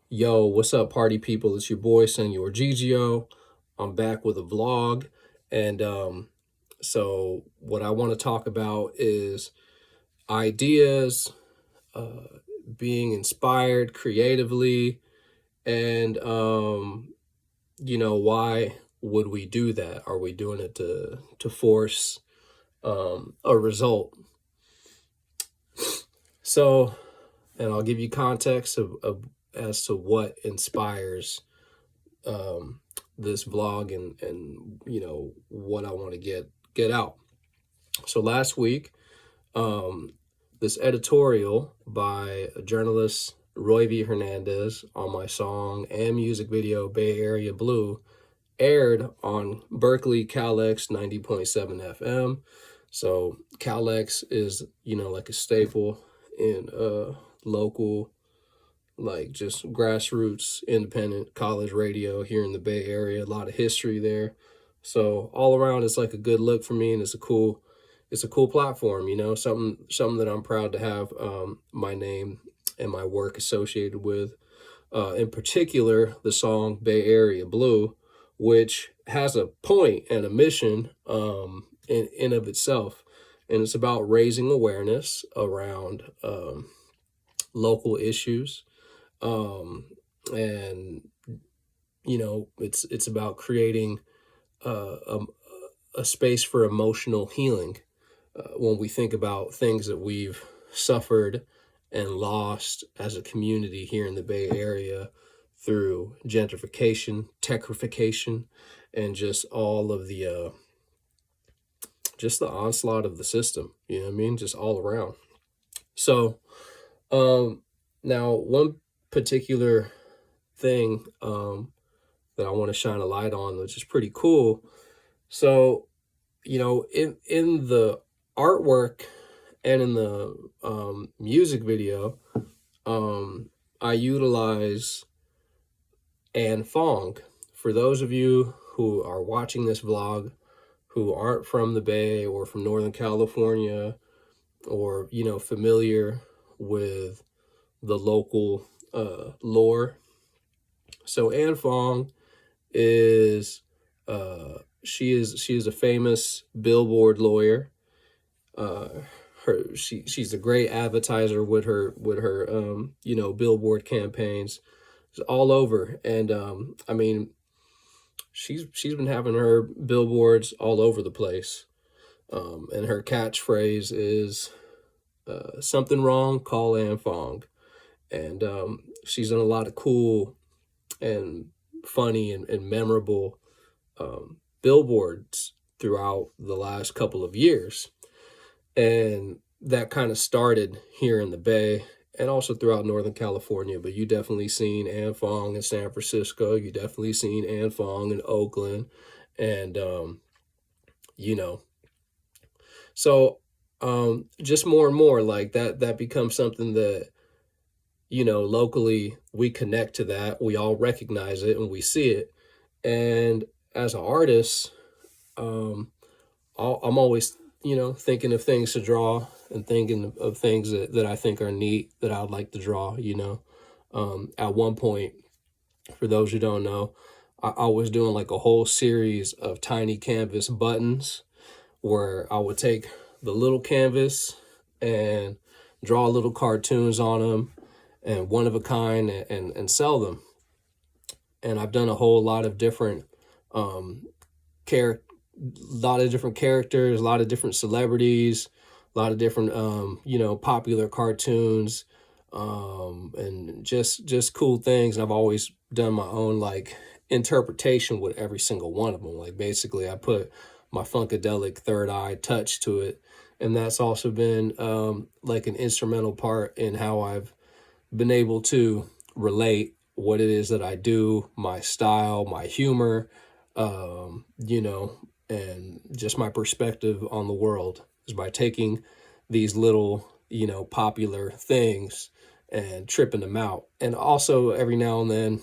Yo, what's up, party people? It's your boy, Señor Gigio. I'm back with a vlog. And so, what I want to talk about is ideas, being inspired creatively, and, why would we do that? Are we doing it to force a result? So, and I'll give you context of as to what inspires um, this vlog and what I want to get out. So last week, um, this editorial by journalist Roy V. Hernandez on my song and music video Bay Area Blue aired on Berkeley CalX 90.7 FM. So CalX is like a staple in local, like just grassroots independent college radio here in the Bay Area. A lot of history there. So all around it's like a good look for me, and it's a cool platform, something that I'm proud to have my name and my work associated with. In particular, the song Bay Area Blue, which has a point and a mission in of itself. And it's about raising awareness around local issues, and it's about creating a space for emotional healing when we think about things that we've suffered and lost as a community here in the Bay Area through gentrification, techrification, and just all of the just the onslaught of the system. You know what I mean? Just all around. So now one particular thing that I want to shine a light on, which is pretty cool. So, in the artwork and in the music video, I utilize Anh Phoong. For those of you who are watching this vlog who aren't from the Bay or from Northern California, or familiar with the local lore. So Anh Phoong is she is a famous billboard lawyer. She's a great advertiser with her billboard campaigns. It's all over, and I mean, she's been having her billboards all over the place. And her catchphrase is something wrong, call Anh Phoong. And she's done a lot of cool and funny and memorable billboards throughout the last couple of years. And that kind of started here in the Bay and also throughout Northern California. But you definitely seen Anh Phoong in San Francisco. You definitely seen Anh Phoong in Oakland. And, so just more and more like that becomes something that, locally we connect to that. We all recognize it and we see it. And as an artist, I'm always, thinking of things to draw and thinking of things that I think are neat that I'd like to draw, At one point, for those who don't know, I was doing like a whole series of tiny canvas buttons where I would take the little canvas and draw little cartoons on them and one of a kind and sell them. And I've done a whole lot of different characters, a lot of different celebrities, a lot of different popular cartoons, and just cool things. And I've always done my own like interpretation with every single one of them. Like basically I put my funkadelic third eye touch to it, and that's also been like an instrumental part in how I've been able to relate what it is that I do, my style, my humor, and just my perspective on the world is by taking these little, popular things and tripping them out. And also every now and then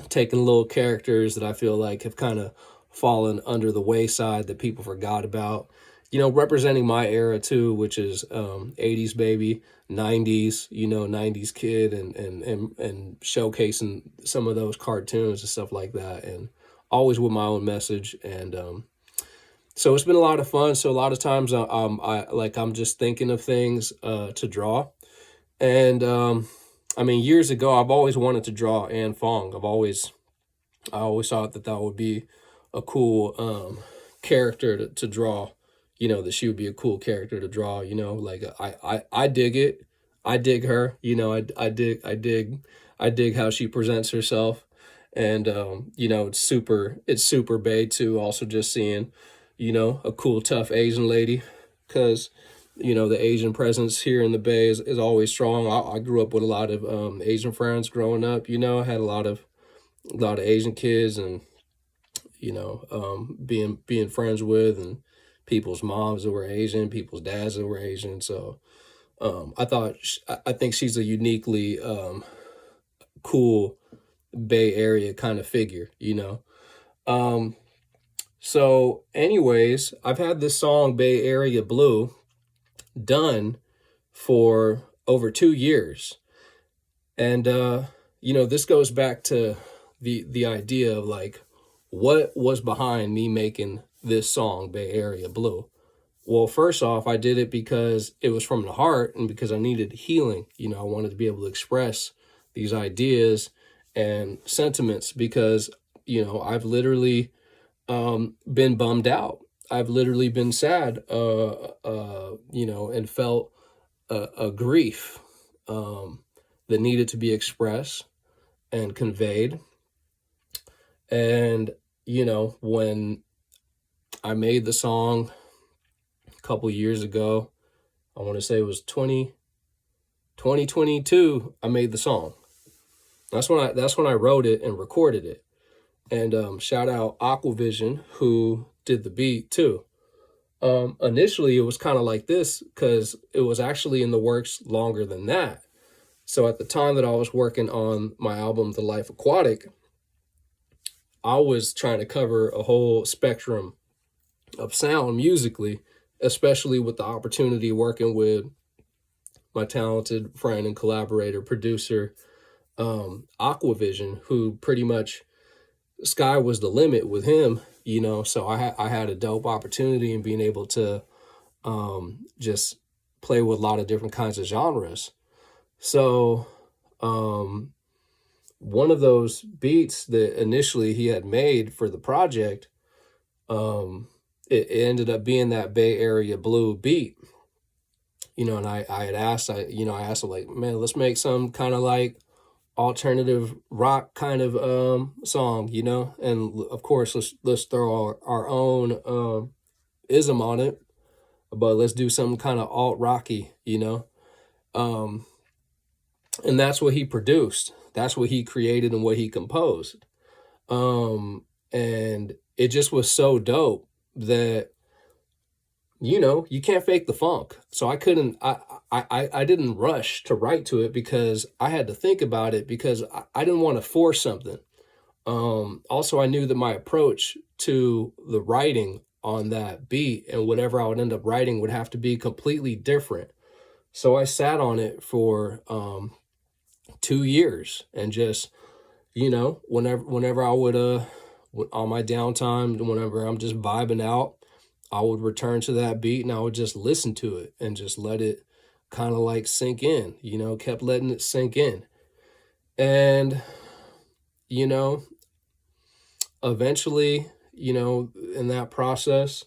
taking little characters that I feel like have kind of fallen under the wayside that people forgot about representing my era too, which is 80s baby, 90s, 90s kid, and showcasing some of those cartoons and stuff like that, and always with my own message. And so it's been a lot of fun. So a lot of times I'm just thinking of things to draw. And I mean, years ago, I've always wanted to draw Anh Phoong. I always thought that that would be a cool character to draw. That she would be a cool character to draw. Like I dig it. I dig her. I dig how she presents herself, and it's super bae too. Also, just seeing, a cool tough Asian lady, because the Asian presence here in the Bay is always strong. I grew up with a lot of Asian friends growing up. I had a lot of Asian kids, and being friends with, and people's moms that were Asian, people's dads that were Asian. So I think she's a uniquely cool Bay Area kind of figure. Um, so, anyways, I've had this song Bay Area Blue done for over 2 years, and this goes back to the idea of like what was behind me making this song Bay Area Blue. Well, first off, I did it because it was from the heart and because I needed healing. I wanted to be able to express these ideas and sentiments because I've literally been bummed out. I've literally been sad, and felt a grief that needed to be expressed and conveyed. And when I made the song a couple years ago, I want to say it was 2022, I made the song. That's when I wrote it and recorded it. And shout out Aquavision, who did the beat too. Initially, it was kind of like this because it was actually in the works longer than that. So at the time that I was working on my album, The Life Aquatic, I was trying to cover a whole spectrum of sound musically, especially with the opportunity working with my talented friend and collaborator, producer, Aquavision, who pretty much sky was the limit with him. So I had a dope opportunity in being able to just play with a lot of different kinds of genres. So one of those beats that initially he had made for the project, it ended up being that Bay Area Blue beat. And I had asked, I asked him, like, man, let's make some kind of like alternative rock kind of song, and of course let's throw our own ism on it, but let's do something kind of alt rocky, um and that's what he produced, that's what he created and what he composed. And it just was so dope that you can't fake the funk. So I didn't rush to write to it because I had to think about it, because I didn't want to force something. Also, I knew that my approach to the writing on that beat and whatever I would end up writing would have to be completely different. So I sat on it for 2 years and just, whenever I would, on my downtime, whenever I'm just vibing out, I would return to that beat and I would just listen to it and just let it kind of like sink in, kept letting it sink in. And, eventually, in that process,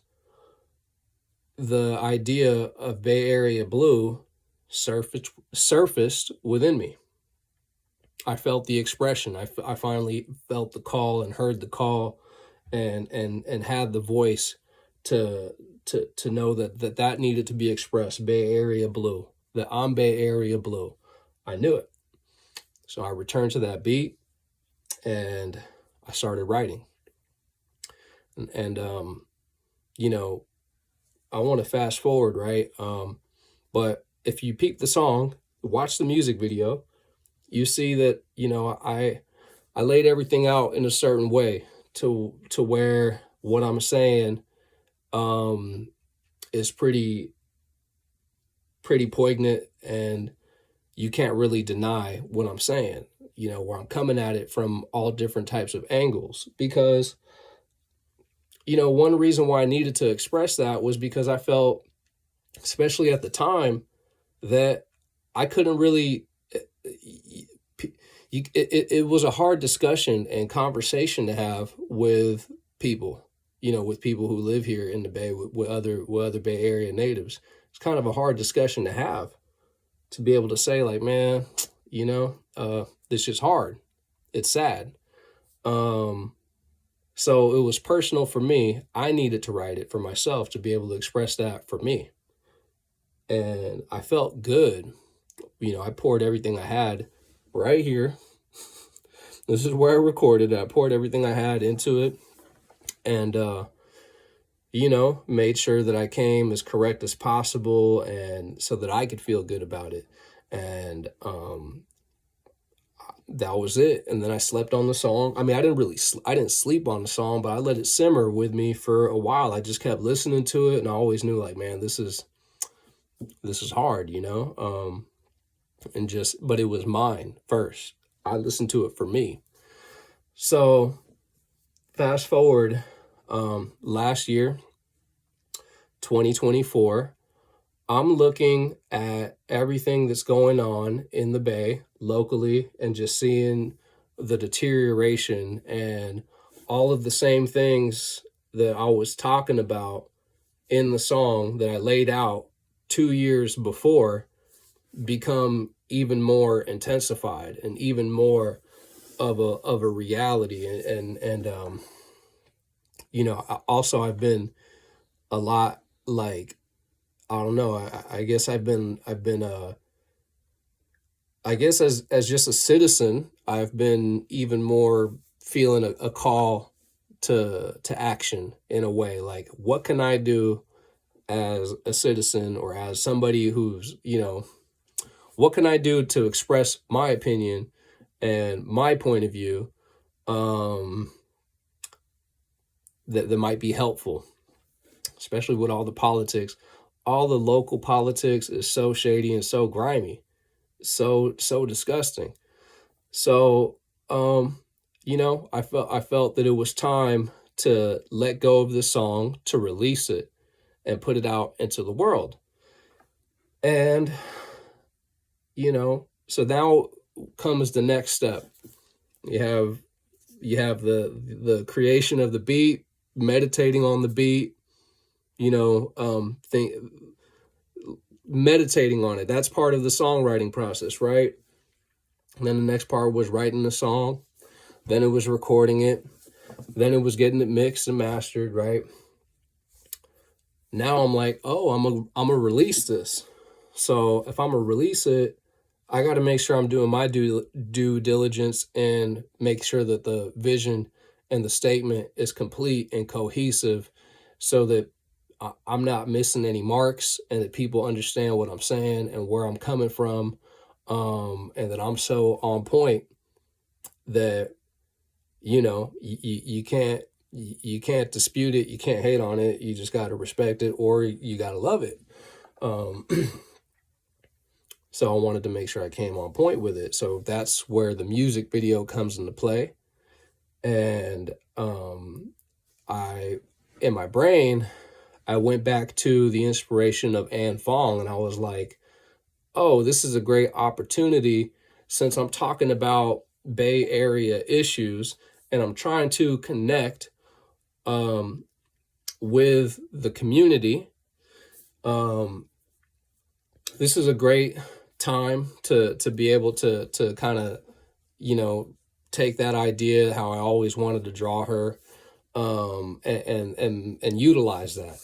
the idea of Bay Area Blue surfaced within me. I felt the expression. I finally felt the call and heard the call, and had the voice to know that needed to be expressed. Bay Area Blue, that I'm Bay Area Blue. I knew it. So I returned to that beat and I started writing. And I want to fast forward, right? But if you peep the song, watch the music video, you see that, I laid everything out in a certain way to where what I'm saying is pretty poignant, and you can't really deny what I'm saying, where I'm coming at it from all different types of angles. Because, one reason why I needed to express that was because I felt, especially at the time, that I couldn't really, it was a hard discussion and conversation to have with people, with people who live here in the Bay, with other Bay Area natives. It's kind of a hard discussion to have, to be able to say, like, man, this is hard. It's sad. So it was personal for me. I needed to write it for myself to be able to express that for me. And I felt good. I poured everything I had right here. This is where I recorded it. I poured everything I had into it, and, made sure that I came as correct as possible, and so that I could feel good about it. And that was it. And then I slept on the song. I mean, I didn't sleep on the song, but I let it simmer with me for a while. I just kept listening to it, and I always knew, like, man, this is hard, but it was mine first. I listened to it for me. So fast forward, last year, 2024, I'm looking at everything that's going on in the Bay locally, and just seeing the deterioration and all of the same things that I was talking about in the song that I laid out 2 years before become even more intensified and even more of a reality. Also, I've been a lot, like, I don't know. I guess I guess as just a citizen, I've been even more feeling a call to action, in a way. Like, what can I do as a citizen, or as somebody who's, what can I do to express my opinion and my point of view, that might be helpful, especially with all the politics. All the local politics is so shady and so grimy, so disgusting. So, I felt that it was time to let go of this song, to release it and put it out into the world. And, so now comes the next step. You have the creation of the beat, meditating on the beat, meditating on it. That's part of the songwriting process, right? And then the next part was writing the song. Then it was recording it. Then it was getting it mixed and mastered, right? Now I'm like, oh, I'm gonna release this. So if I'm gonna release it, I got to make sure I'm doing my due diligence, and make sure that the vision and the statement is complete and cohesive, so that I'm not missing any marks, and that people understand what I'm saying and where I'm coming from, and that I'm so on point that, you can't dispute it, you can't hate on it, you just got to respect it, or you got to love it. So I wanted to make sure I came on point with it. So that's where the music video comes into play. And in my brain, I went back to the inspiration of Anh Phoong, and I was like, oh, this is a great opportunity, since I'm talking about Bay Area issues, and I'm trying to connect with the community. This is a great time to be able to kind of, take that idea, how I always wanted to draw her, and utilize that.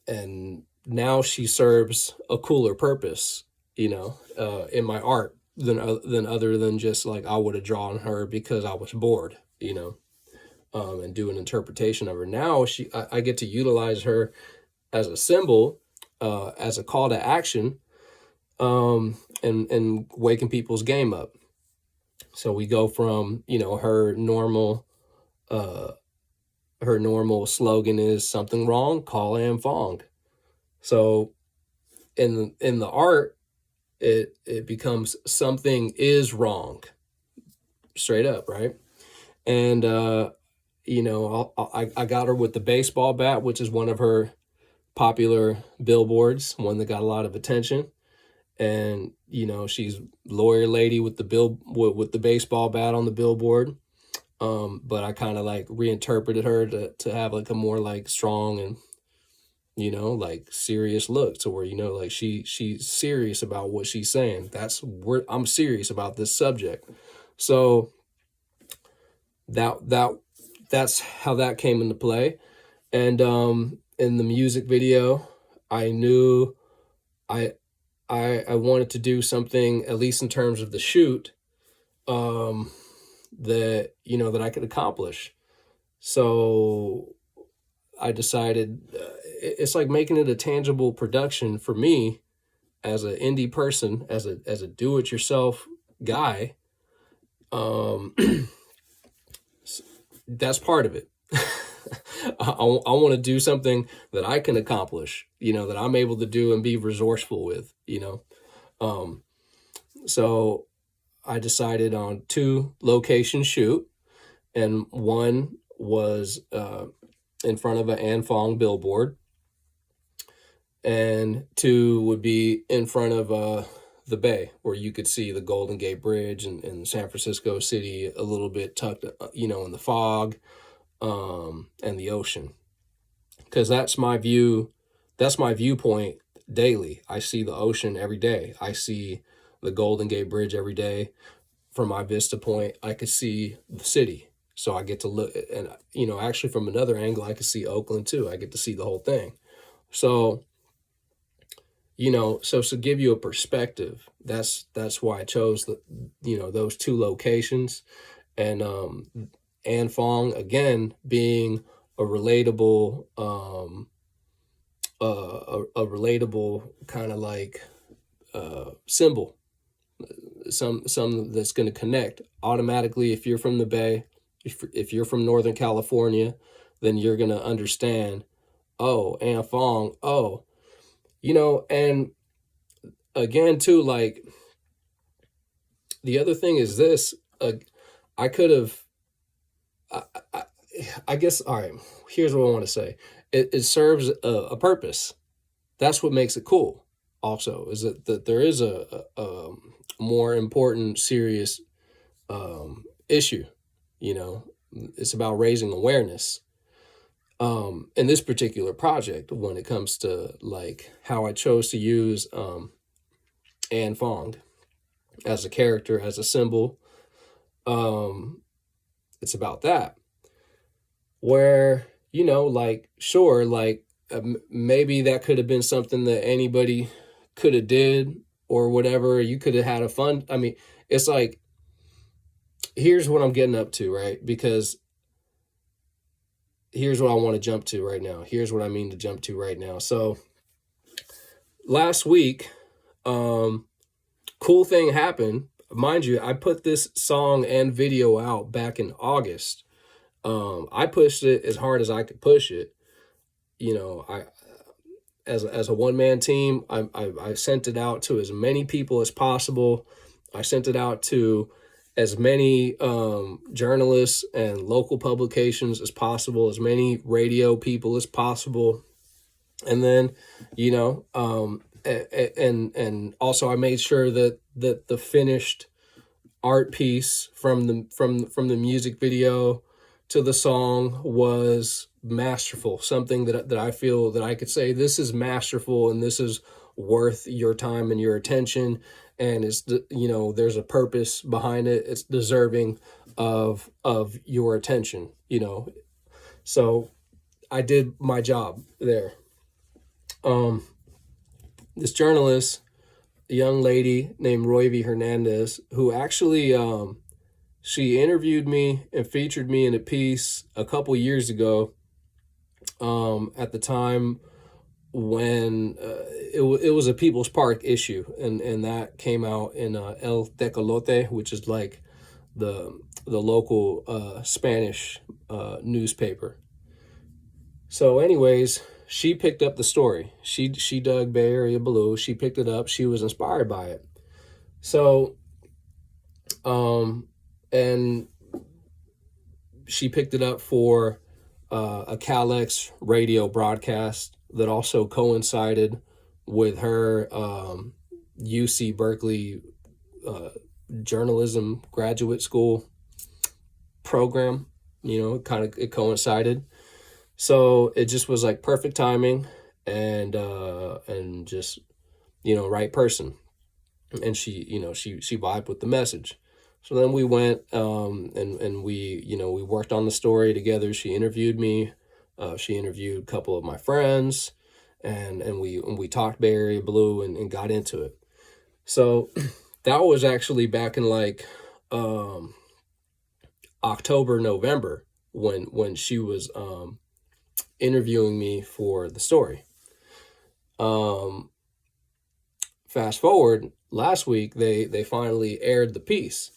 And now she serves a cooler purpose, in my art, than other than just, like, I would have drawn her because I was bored, and do an interpretation of her. Now I get to utilize her as a symbol, as a call to action, and waking people's game up. So we go from, her normal her normal slogan is something wrong, call Anh Phoong. So in the art, it becomes something is wrong, straight up, right? And I got her with the baseball bat, which is one of her popular billboards, one that got a lot of attention. And she's lawyer lady with the baseball bat on the billboard. But I kind of like reinterpreted her to have like a more like strong and like serious look, to where like she's serious about what she's saying. I'm serious about this subject. So that's how that came into play. And in the music video, I knew I wanted to do something, at least in terms of the shoot, that that I could accomplish. So I decided it's like making it a tangible production for me as an indie person, as a do-it-yourself guy. That's part of it. I want to do something that I can accomplish, that I'm able to do and be resourceful with, So I decided on 2 location shoot, and one was in front of an Anh Phoong billboard, and 2 would be in front of the bay, where you could see the Golden Gate Bridge and San Francisco City a little bit tucked, in the fog, and the ocean. Because that's my viewpoint daily. I see the ocean every day. I see the Golden Gate Bridge every day. From my vista point, I could see the city. So I get to look, and actually from another angle, I could see Oakland too. I get to see the whole thing. So so to give you a perspective, that's why I chose those 2 locations. And Anh Phoong, again, being a relatable a relatable kind of like symbol, some that's going to connect automatically. If you're from the Bay, if you're from Northern California, then you're going to understand, oh, Anh Phoong, oh, and again too, like, the other thing is this, I could have, I guess, all right, here's what I want to say. It serves a purpose. That's what makes it cool. Also, is that there is a more important, serious issue. It's about raising awareness. In this particular project, when it comes to like how I chose to use Anh Phoong as a character, as a symbol, it's about that. Where like, sure, like maybe that could have been something that anybody could have did or whatever. You could have had a fun. I mean, it's like, here's what I'm getting up to, right? Because here's what I want to jump to right now. Here's what I mean to jump to right now. So last week, cool thing happened. Mind you, I put this song and video out back in August. I pushed it as hard as I could push it. I as a one-man team, I sent it out to as many people as possible. I sent it out to as many journalists and local publications as possible, as many radio people as possible. And then, and also I made sure that the finished art piece from the music video to the song was masterful, something that I feel that I could say, this is masterful and this is worth your time and your attention, and it's there's a purpose behind it. It's deserving of your attention, So I did my job there. This journalist, a young lady named Roivy Hernandez, who actually she interviewed me and featured me in a piece a couple years ago, at the time when it was a People's Park issue, and that came out in El Tecolote, which is like the local Spanish newspaper. So anyways, she picked up the story. She dug Bay Area Blue. She picked it up. She was inspired by it. So and she picked it up for a CalX radio broadcast that also coincided with her UC Berkeley journalism graduate school program. It coincided. So it just was like perfect timing, and just right person. And she vibed with the message. So then we went, and we worked on the story together. She interviewed me. She interviewed a couple of my friends, and we talked Bay Area Blue, and got into it. So that was actually back in like October, November, when she was interviewing me for the story. Fast forward, last week they finally aired the piece.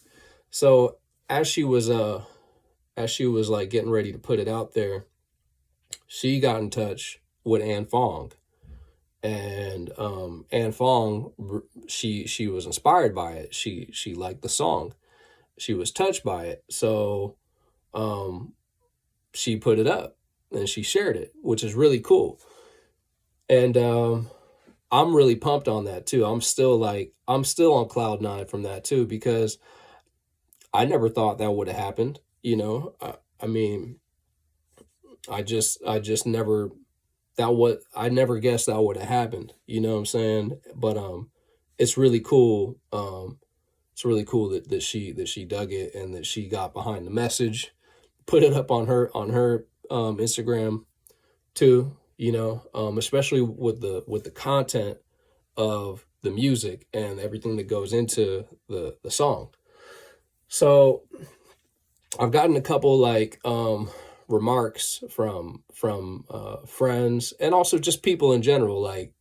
So as she was like getting ready to put it out there, she got in touch with Anh Phoong. And Anh Phoong, she was inspired by it. She liked the song. She was touched by it. So she put it up and she shared it, which is really cool. And I'm really pumped on that too. I'm still on cloud nine from that too, because I never thought that would have happened. I mean, I just never I never guessed that would have happened. You know what I'm saying? But it's really cool. It's really cool that she dug it, and that she got behind the message, put it up on her Instagram too. Especially with the content of the music and everything that goes into the song. So I've gotten a couple like remarks from friends, and also just people in general, like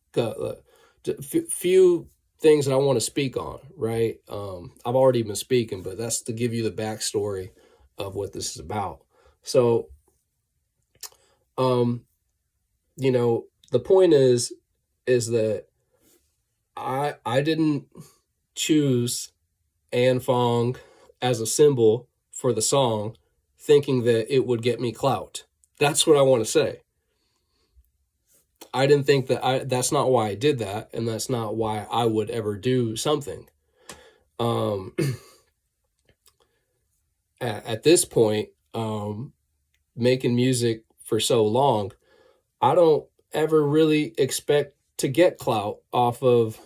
few things that I want to speak on, right? I've already been speaking, but that's to give you the backstory of what this is about. So the point is that I didn't choose Anh Phoong as a symbol for the song thinking that it would get me clout. That's what I want to say. I didn't think that's not why I did that, and that's not why I would ever do something. At this point, making music for so long, I don't ever really expect to get clout off of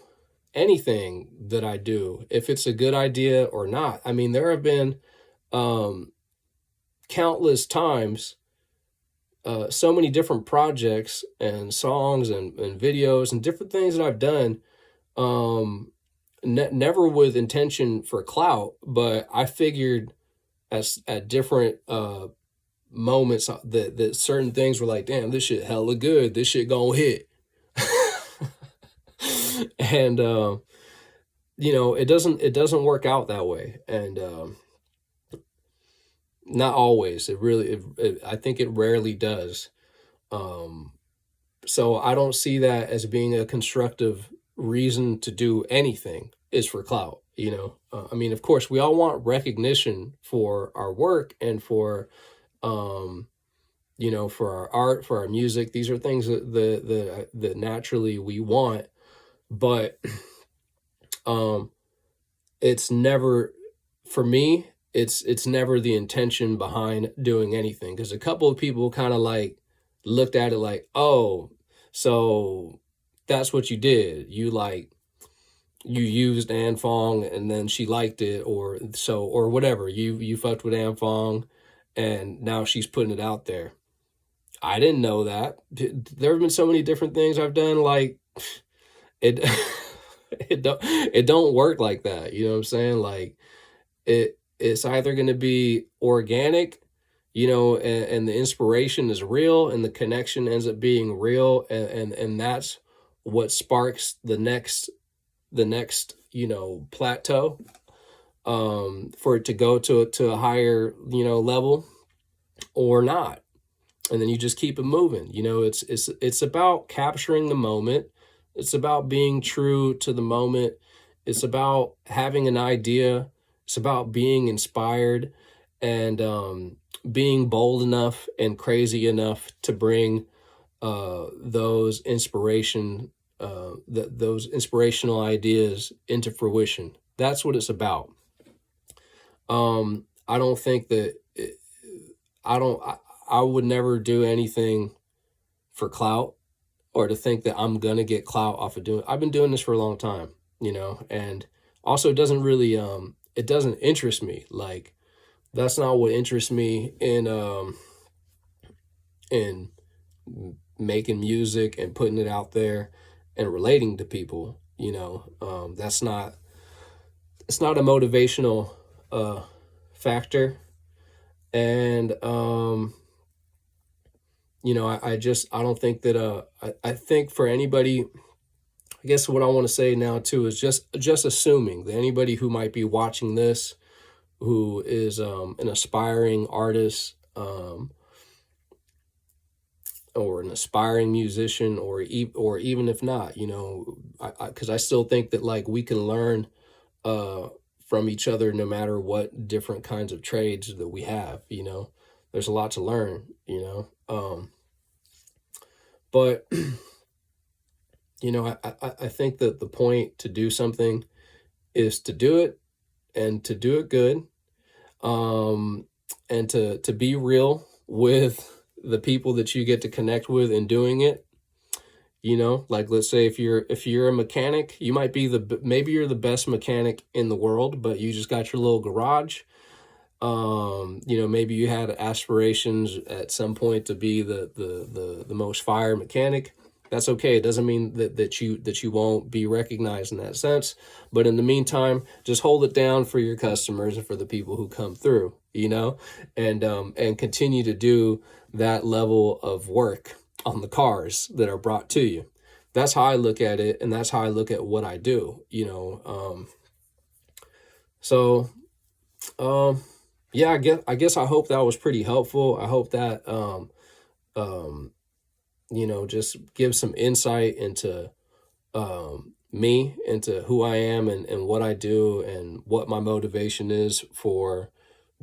anything that I do, if it's a good idea or not. I mean, there have been countless times, so many different projects and songs and videos and different things that I've done, never with intention for clout, but I figured at different moments that certain things were like, damn, this shit hella good, this shit gonna hit. And it doesn't work out that way. And not always. I think it rarely does. So I don't see that as being a constructive reason to do anything, is for clout. I mean, of course we all want recognition for our work, and for for our art, for our music. These are things that naturally we want. But it's never, for me, it's never the intention behind doing anything. Because a couple of people kind of like looked at it like, oh, so that's what you did. You used Anh Phoong, and then she liked it, or whatever. You fucked with Anh Phoong, and now she's putting it out there. I didn't know that. There have been so many different things I've done. Like it, it don't work like that. You know what I'm saying? Like it's either going to be organic, and the inspiration is real, and the connection ends up being real, and that's what sparks the next plateau, for it to go to a higher level, or not. and then you just keep it moving. It's about capturing the moment. It's about being true to the moment. It's about having an idea. It's about being inspired, and being bold enough and crazy enough to bring those those inspirational ideas into fruition. That's what it's about. I don't think that I don't. I would never do anything for clout, or to think that I'm gonna get clout off of doing. I've been doing this for a long time, and also it doesn't really it doesn't interest me. Like, that's not what interests me in making music and putting it out there and relating to people. That's not, it's not a motivational factor. And I don't think that I think for anybody, I guess what I want to say now too is just assuming that anybody who might be watching this, who is an aspiring artist, or an aspiring musician, or even if not, because I still think that, like, we can learn from each other no matter what different kinds of trades that we have. There's a lot to learn. But I think that the point to do something is to do it, and to do it good, and to be real with the people that you get to connect with in doing it. Like, let's say if you're a mechanic, you might be maybe you're the best mechanic in the world, but you just got your little garage. Maybe you had aspirations at some point to be the most fire mechanic. That's okay. It doesn't mean that you won't be recognized in that sense. But in the meantime, just hold it down for your customers and for the people who come through, and continue to do that level of work on the cars that are brought to you. That's how I look at it, and that's how I look at what I do. So yeah, I guess I hope that was pretty helpful. I hope that just give some insight into me, into who I am, and what I do, and what my motivation is for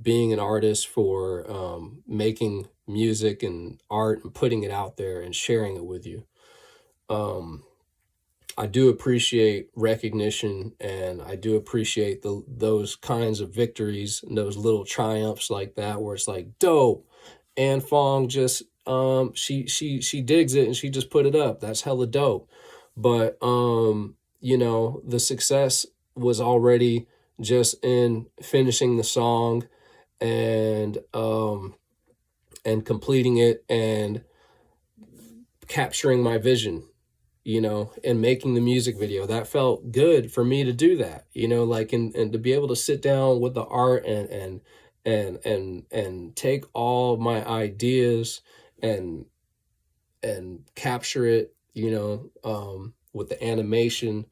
being an artist, for making music and art and putting it out there and sharing it with you. I do appreciate recognition, and I do appreciate those kinds of victories and those little triumphs like that, where it's like, dope, Anh Phoong just she digs it and she just put it up. That's hella dope. But the success was already just in finishing the song, and completing it, and capturing my vision, and making the music video. That felt good for me to do that, like, and to be able to sit down with the art, and take all my ideas, and capture it, with the animation,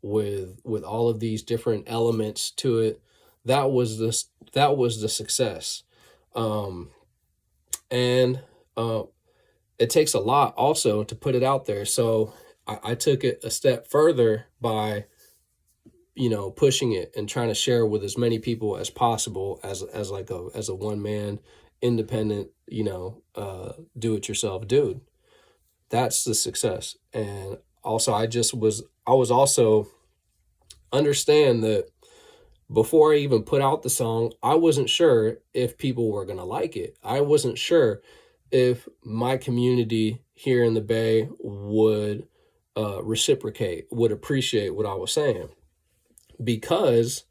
with all of these different elements to it. That was the success. And it takes a lot also to put it out there. So I took it a step further by, pushing it and trying to share with as many people as possible, as a one man independent, do it yourself dude. That's the success. And also I was also understand that before I even put out the song, I wasn't sure if people were going to like it. I wasn't sure if my community here in the Bay would reciprocate, would appreciate what I was saying, because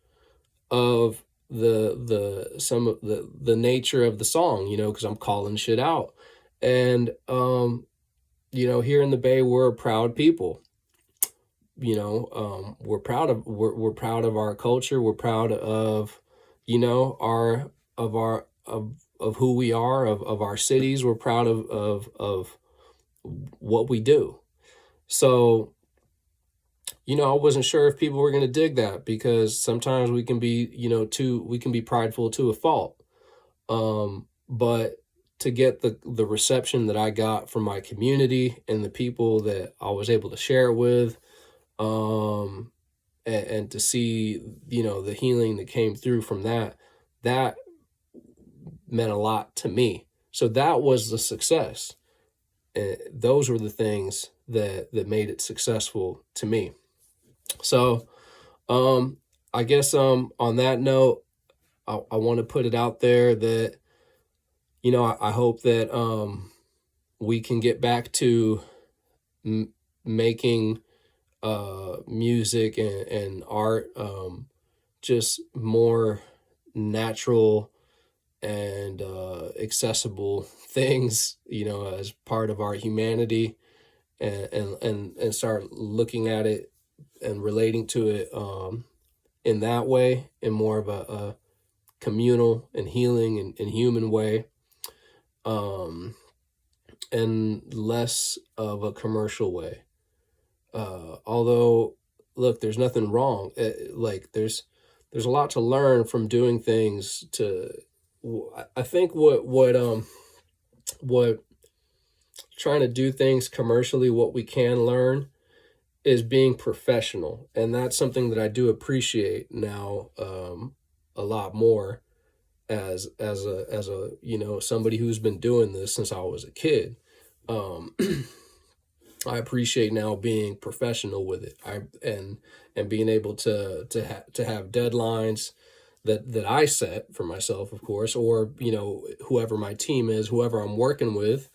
of the nature of the song, because I'm calling shit out. And here in the Bay, we're a proud people. We're proud of our culture. We're proud of, of who we are, of our cities. We're proud of what we do. So, I wasn't sure if people were going to dig that, because sometimes we can be, we can be prideful to a fault. But to get the reception that I got from my community and the people that I was able to share it with, and to see, the healing that came through from that meant a lot to me. So that was the success. Those were the things that made it successful to me. So, I guess, on that note, I want to put it out there that, I hope that, we can get back to making music and art, just more natural and accessible things, as part of our humanity, and start looking at it and relating to it, in that way, in more of a communal and healing and human way, and less of a commercial way. Although, look, there's nothing wrong. Like there's a lot to learn from doing things to. I think what trying to do things commercially, what we can learn is being professional, and that's something that I do appreciate now, a lot more as a somebody who's been doing this since I was a kid. Um, I appreciate now being professional with it. And being able to have deadlines that I set for myself, of course, or whoever my team is, whoever I'm working with,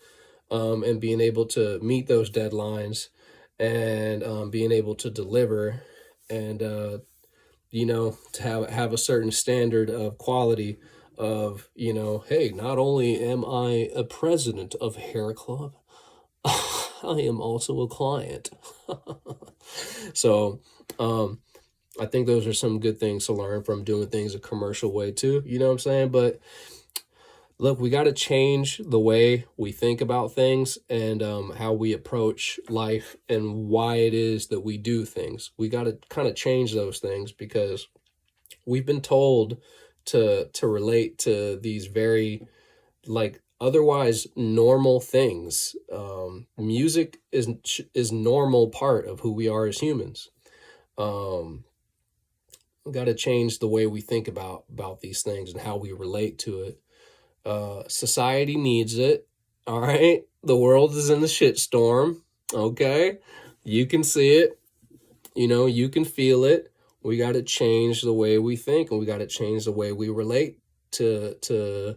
and being able to meet those deadlines, and being able to deliver, and to have a certain standard of quality of, hey, not only am I a president of Hair Club, I am also a client. So, I think those are some good things to learn from doing things a commercial way too. You know what I'm saying? But look, we got to change the way we think about things, and how we approach life, and why it is that we do things. We got to kind of change those things, because we've been told to relate to these very, like, otherwise normal things. Music is normal part of who we are as humans. Um, we got to change the way we think about these things and how we relate to it. Society needs it. All right, the world is in the shitstorm. Okay, you can see it. You can feel it. We got to change the way we think, and we got to change the way we relate to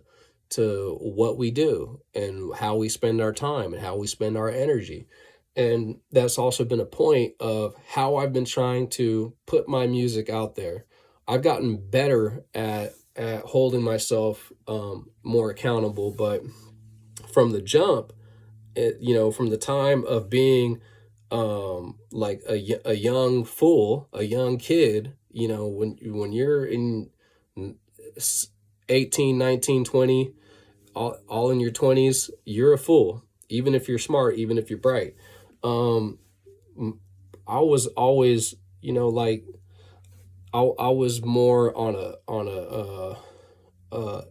what we do, and how we spend our time, and how we spend our energy. And that's also been a point of how I've been trying to put my music out there. I've gotten better at holding myself, more accountable, but from the jump, from the time of being, like a young fool, a young kid, when you're in 18, 19, 20, all in your 20s, you're a fool, even if you're smart, even if you're bright. um I was always, like, I was more on a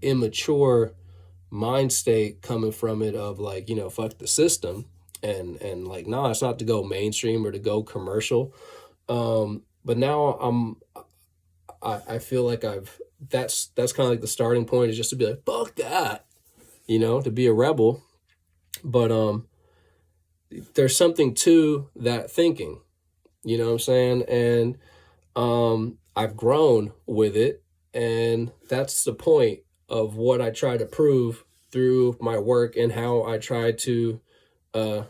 immature mind state, coming from it, of like, fuck the system, and like, nah, it's not to go mainstream or to go commercial. But now I feel like that's kind of like the starting point, is just to be like, fuck that, to be a rebel. But there's something to that thinking, you know what I'm saying? And I've grown with it, and that's the point of what I try to prove through my work, and how I try to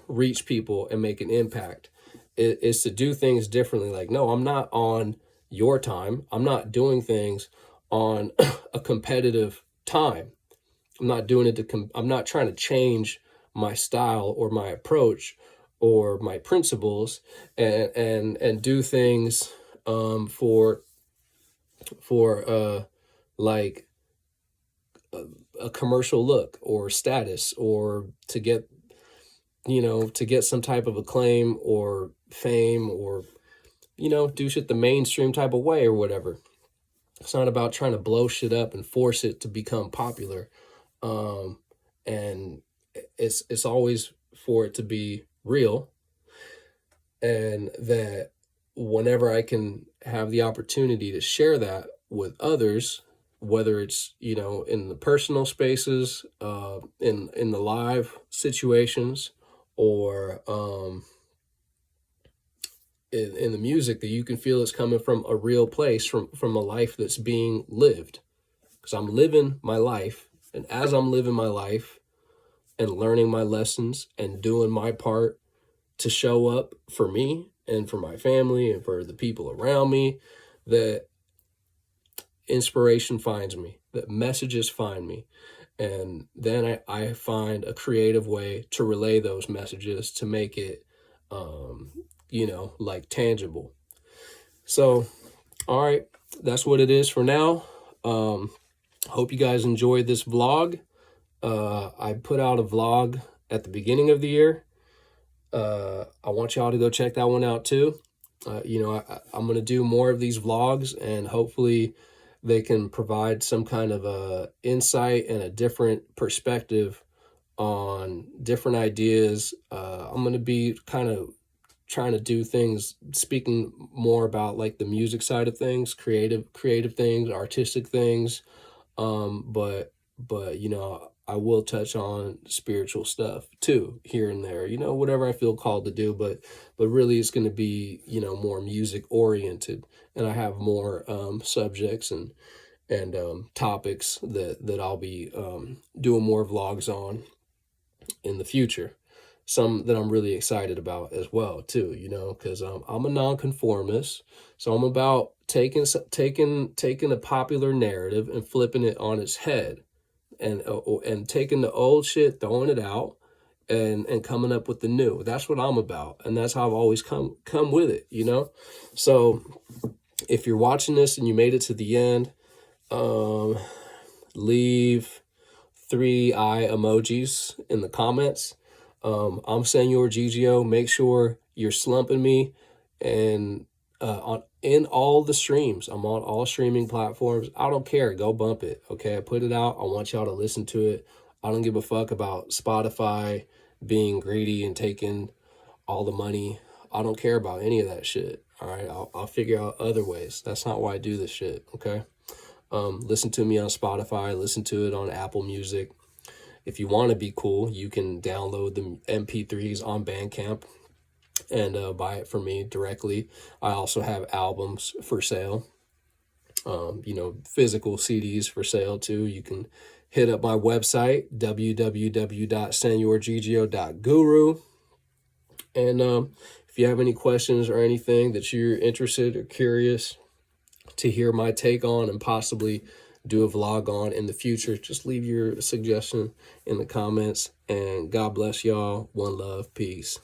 reach people and make an impact. Is to do things differently. Like, no, I'm not on your time. I'm not doing things on a competitive time. I'm not doing it I'm not trying to change my style or my approach or my principles, and do things, for like a commercial look or status, or to get some type of acclaim or fame, or do shit the mainstream type of way or whatever. It's not about trying to blow shit up and force it to become popular. Um, and it's always for it to be real, and that whenever I can have the opportunity to share that with others, whether it's, in the personal spaces, in the live situations, or in the music, that you can feel it's coming from a real place, from a life that's being lived, because I'm living my life, and as I'm living my life and learning my lessons and doing my part to show up for me and for my family and for the people around me, that inspiration finds me, that messages find me. And then I find a creative way to relay those messages to make it, like tangible. So, all right, that's what it is for now. Hope you guys enjoyed this vlog. I put out a vlog at the beginning of the year. I want y'all to go check that one out too. I'm going to do more of these vlogs, and hopefully they can provide some kind of a insight and a different perspective on different ideas. I'm going to be kind of trying to do things, speaking more about like the music side of things, creative things, artistic things. But I will touch on spiritual stuff too, here and there, whatever I feel called to do, but really it's going to be, more music oriented, and I have more, subjects and topics that I'll be, doing more vlogs on in the future. Some that I'm really excited about as well too, because I'm a nonconformist, so I'm about taking a popular narrative and flipping it on its head, and taking the old shit, throwing it out, and coming up with the new. That's what I'm about, and that's how I've always come with it, So if you're watching this and you made it to the end, leave 3 eye emojis in the comments. I'm Señor Gigio. Make sure you're slumping me, and in all the streams. I'm on all streaming platforms. I don't care. Go bump it. Okay, I put it out. I want y'all to listen to it. I don't give a fuck about Spotify being greedy and taking all the money. I don't care about any of that shit. All right, I'll figure out other ways. That's not why I do this shit. Okay. Listen to me on Spotify. Listen to it on Apple Music. If you want to be cool, you can download the MP3s on Bandcamp and buy it from me directly. I also have albums for sale, physical CDs for sale too. You can hit up my website, www.senorgigio.guru. And if you have any questions or anything that you're interested or curious to hear my take on and possibly do a vlog on in the future, just leave your suggestion in the comments. And God bless y'all. One love. Peace.